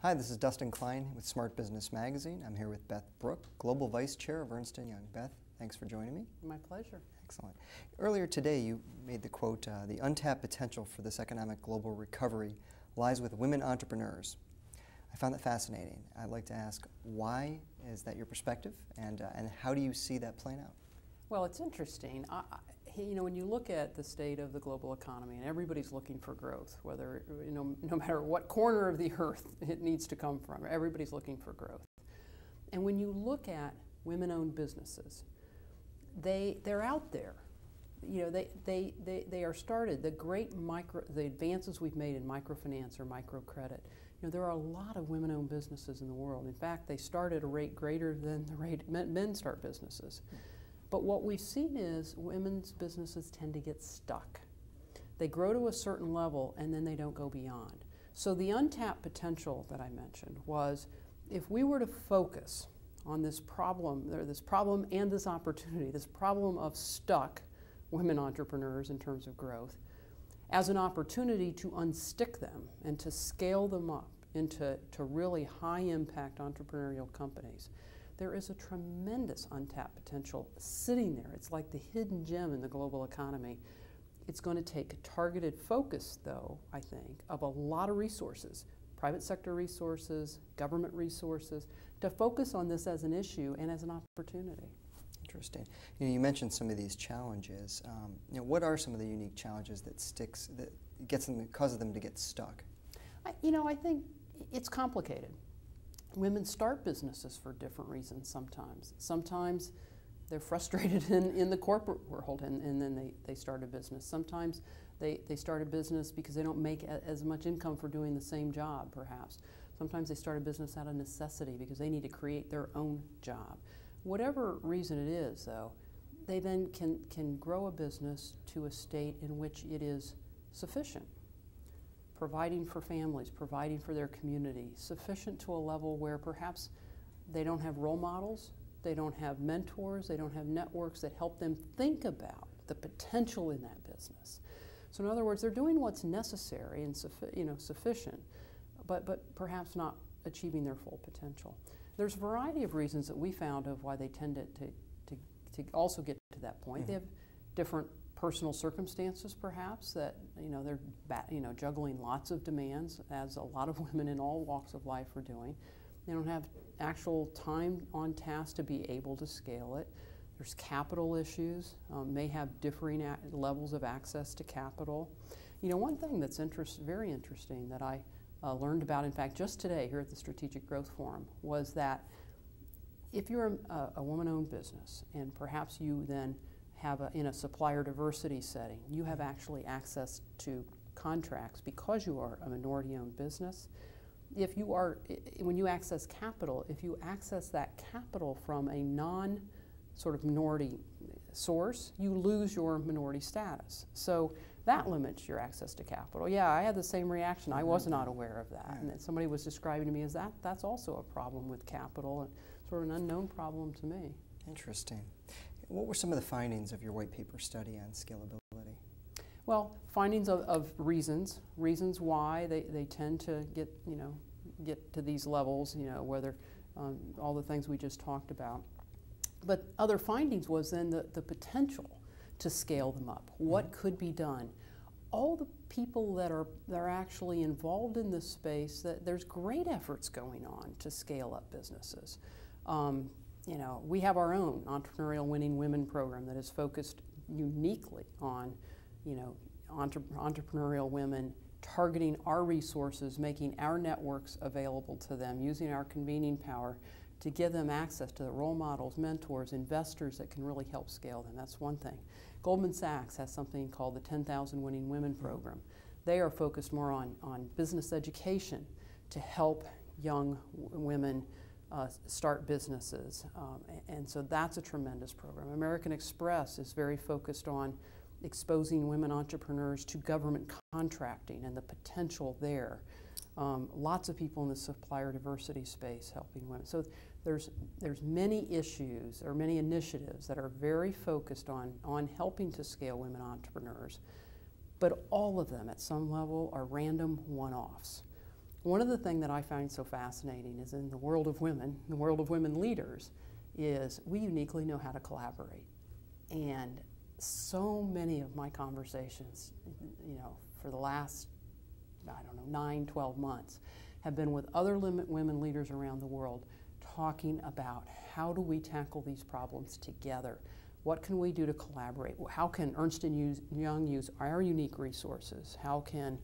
Hi, this is Dustin Klein with Smart Business Magazine. I'm here with Beth Brooke, Global Vice Chair of Ernst & Young. Beth, thanks for joining me. My pleasure. Excellent. Earlier today, you made the quote, the untapped potential for this economic global recovery lies with women entrepreneurs. I found that fascinating. I'd like to ask, why is that your perspective, and how do you see that playing out? Well, it's interesting. When you look at the state of the global economy, and everybody's looking for growth, whether, no matter what corner of the earth it needs to come from, everybody's looking for growth. And when you look at women-owned businesses, they're out there. They are started. The advances we've made in microfinance or microcredit, there are a lot of women-owned businesses in the world. In fact, they start at a rate greater than the rate men start businesses. But what we've seen is women's businesses tend to get stuck. They grow to a certain level and then they don't go beyond. So the untapped potential that I mentioned was, if we were to focus on this problem and this opportunity, this problem of stuck women entrepreneurs in terms of growth, as an opportunity to unstick them and to scale them up into really high-impact entrepreneurial companies, there is a tremendous untapped potential sitting there. It's like the hidden gem in the global economy. It's going to take a targeted focus, though, I think, of a lot of resources, private sector resources, government resources, to focus on this as an issue and as an opportunity. Interesting. You mentioned some of these challenges. What are some of the unique challenges that causes them to get stuck? I think it's complicated. Women start businesses for different reasons sometimes. Sometimes they're frustrated in the corporate world and then they start a business. Sometimes they start a business because they don't make as much income for doing the same job, perhaps. Sometimes they start a business out of necessity because they need to create their own job. Whatever reason it is, though, they then can grow a business to a state in which it is sufficient, providing for families, providing for their community, sufficient to a level where perhaps they don't have role models, they don't have mentors, they don't have networks that help them think about the potential in that business. So in other words, they're doing what's necessary and sufficient, but perhaps not achieving their full potential. There's a variety of reasons that we found of why they tend to also get to that point. Mm-hmm. They have different personal circumstances, perhaps, that they're juggling lots of demands, as a lot of women in all walks of life are doing. They don't have actual time on task to be able to scale it. There's capital issues, may have differing levels of access to capital. One thing that's very interesting that I learned about, in fact, just today here at the Strategic Growth Forum, was that if you're a woman-owned business and perhaps you then have in a supplier diversity setting, you have actually access to contracts because you are a minority-owned business. When you access capital, if you access that capital from a non-sort of minority source, you lose your minority status. So that limits your access to capital. Yeah, I had the same reaction. I was not aware of that. And then somebody was describing to me as that's also a problem with capital, and sort of an unknown problem to me. Interesting. What were some of the findings of your white paper study on scalability? Well, findings of reasons why they tend to get to these levels, whether all the things we just talked about. But other findings was then the potential to scale them up. What could be done? All the people that are actually involved in this space, that there's great efforts going on to scale up businesses. We have our own Entrepreneurial Winning Women program that is focused uniquely on, entrepreneurial women, targeting our resources, making our networks available to them, using our convening power to give them access to the role models, mentors, investors that can really help scale them. That's one thing. Goldman Sachs has something called the 10,000 Winning Women program. They are focused more on business education to help young women start businesses, and so that's a tremendous program. American Express is very focused on exposing women entrepreneurs to government contracting and the potential there. Lots of people in the supplier diversity space helping women. So there's many issues or many initiatives that are very focused on helping to scale women entrepreneurs, but all of them at some level are random one-offs. One of the things that I find so fascinating is in the world of women, the world of women leaders, is we uniquely know how to collaborate. And so many of my conversations, you know, for the last, I don't know, 9, 12 months, have been with other women leaders around the world talking about how do we tackle these problems together? What can we do to collaborate? How can Ernst & Young use our unique resources? How can,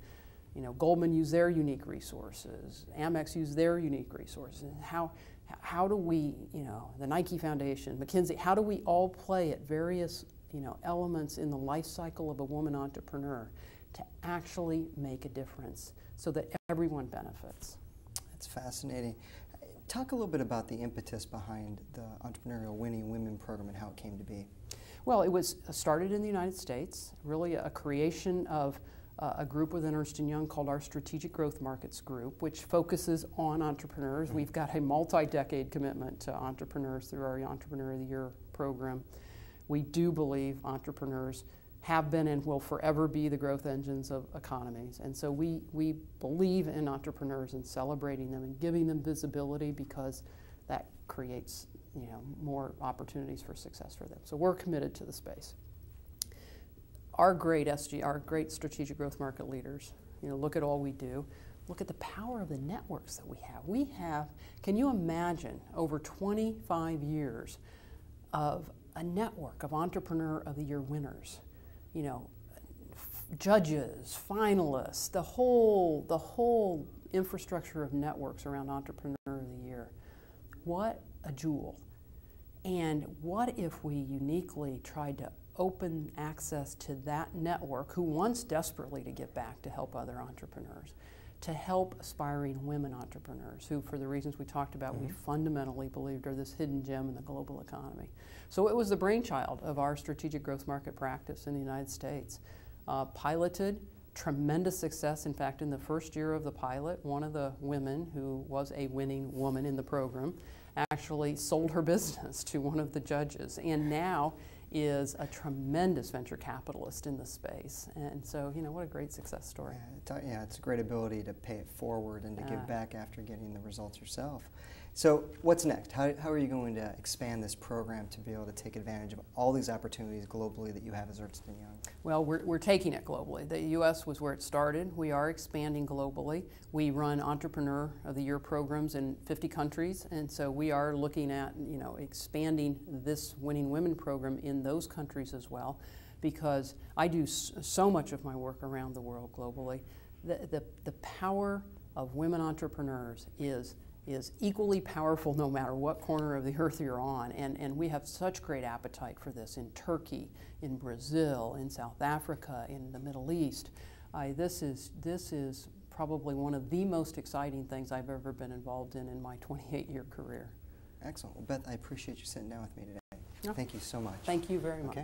you know, Goldman use their unique resources? Amex use their unique resources? How do we, you know, the Nike Foundation, McKinsey, how do we all play at various, you know, elements in the life cycle of a woman entrepreneur to actually make a difference so that everyone benefits? That's fascinating. Talk a little bit about the impetus behind the Entrepreneurial Winning Women program and how it came to be. Well, it was started in the United States, really a creation of a group within Ernst & Young called our Strategic Growth Markets Group, which focuses on entrepreneurs. Mm-hmm. We've got a multi-decade commitment to entrepreneurs through our Entrepreneur of the Year program. We do believe entrepreneurs have been and will forever be the growth engines of economies. And so we believe in entrepreneurs and celebrating them and giving them visibility because that creates, you know, more opportunities for success for them. So we're committed to the space. Our great strategic growth market leaders, you know, look at all we do. Look at the power of the networks that we have. We have, can you imagine, over 25 years of a network of Entrepreneur of the Year winners? You know, judges, finalists, the whole infrastructure of networks around Entrepreneur of the Year. What a jewel. And what if we uniquely tried to open access to that network who wants desperately to get back to help other entrepreneurs, to help aspiring women entrepreneurs who, for the reasons we talked about, we fundamentally believed are this hidden gem in the global economy. So it was the brainchild of our strategic growth market practice in the United States. Piloted, tremendous success. In fact, in the first year of the pilot, one of the women who was a winning woman in the program actually sold her business to one of the judges, and now is a tremendous venture capitalist in the space. And so, you know, what a great success story. Yeah, it's a great ability to pay it forward and to give back after getting the results yourself. So what's next? How are you going to expand this program to be able to take advantage of all these opportunities globally that you have as Ernst & Young? Well, we're taking it globally. The U.S. was where it started. We are expanding globally. We run Entrepreneur of the Year programs in 50 countries, and so we are looking at, you know, expanding this Winning Women program in those countries as well, because I do so much of my work around the world globally. The power of women entrepreneurs is equally powerful no matter what corner of the earth you're on, and we have such great appetite for this in Turkey, in Brazil, in South Africa, in the Middle East. This is probably one of the most exciting things I've ever been involved in my 28-year career. Excellent. Well, Beth, I appreciate you sitting down with me today. Thank you so much. Thank you very much.